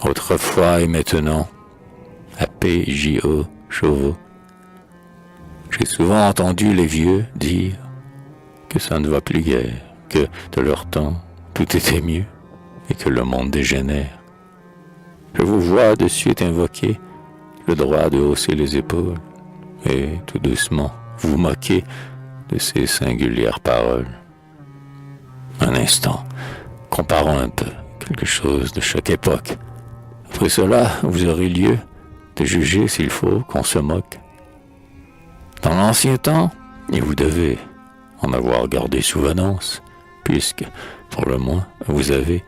Autrefois et maintenant, APJO, Chauveau. J'ai souvent entendu les vieux dire que ça ne va plus guère, que de leur temps, tout était mieux et que le monde dégénère. Je vous vois de suite invoquer le droit de hausser les épaules et tout doucement vous moquer de ces singulières paroles. Un instant, comparons un peu quelque chose de chaque époque. Après cela, vous aurez lieu de juger s'il faut qu'on se moque. Dans l'ancien temps, et vous devez en avoir gardé souvenance, puisque, pour le moins, vous avez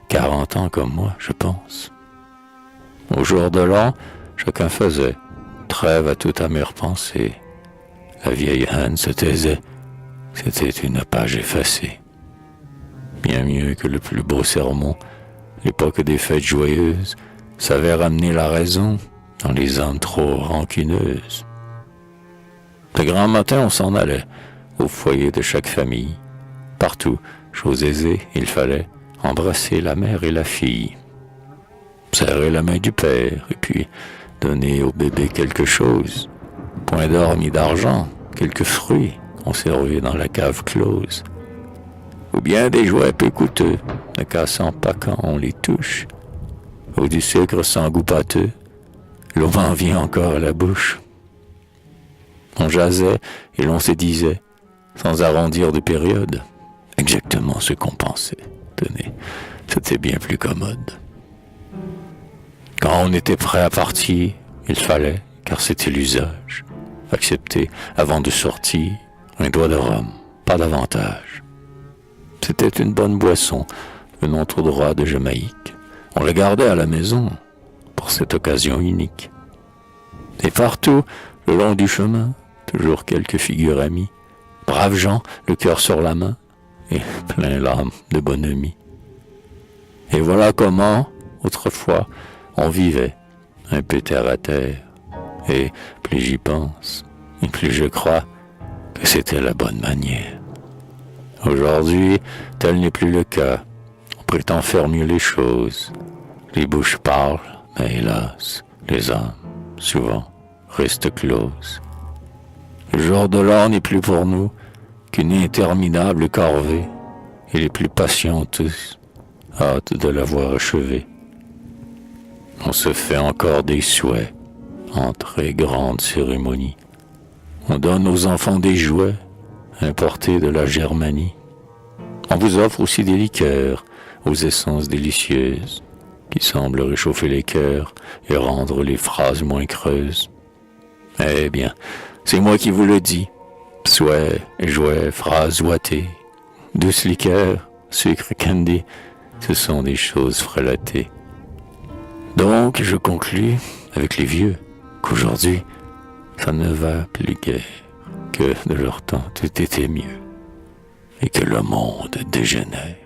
40 ans comme moi, je pense. Au jour de l'an, chacun faisait trêve à toute amère pensée. La vieille haine se taisait, c'était une page effacée. Bien mieux que le plus beau sermon, l'époque des fêtes joyeuses savait ramener la raison dans les âmes trop rancuneuses. De grand matin, on s'en allait au foyer de chaque famille. Partout, chose aisée, il fallait embrasser la mère et la fille, serrer la main du père et puis donner au bébé quelque chose. Point d'or ni d'argent, quelques fruits conservés dans la cave close. Ou bien des jouets peu coûteux, ne cassant pas quand on les touche. Ou du sucre sans goût pâteux, l'eau m'en vient encore à la bouche. On jasait et l'on se disait, sans arrondir de période, exactement ce qu'on pensait. Tenez, c'était bien plus commode. Quand on était prêt à partir, il fallait, car c'était l'usage, accepter, avant de sortir, un doigt de rhum, pas davantage. C'était une bonne boisson, venant tout droit de Jamaïque. On le gardait à la maison, pour cette occasion unique. Et partout, le long du chemin, toujours quelques figures amies, braves gens, le cœur sur la main, et plein l'âme de bonhomie. Et voilà comment, autrefois, on vivait, un peu terre à terre, et plus j'y pense, et plus je crois que c'était la bonne manière. Aujourd'hui, tel n'est plus le cas. On prétend faire mieux les choses. Les bouches parlent, mais hélas, les âmes, souvent, restent closes. Le jour de l'an n'est plus pour nous qu'une interminable corvée, et les plus patients tous hâtent de l'avoir achevée. On se fait encore des souhaits en très grande cérémonie. On donne aux enfants des jouets importés de la Germanie. On vous offre aussi des liqueurs aux essences délicieuses qui semblent réchauffer les cœurs et rendre les phrases moins creuses. Eh bien, c'est moi qui vous le dis. Souhaits, jouets, phrases ouatées, douces liqueurs, sucre, candy, ce sont des choses frelatées. Donc, je conclus avec les vieux qu'aujourd'hui, ça ne va plus guère, que de leur temps tout était mieux, et que le monde dégénère.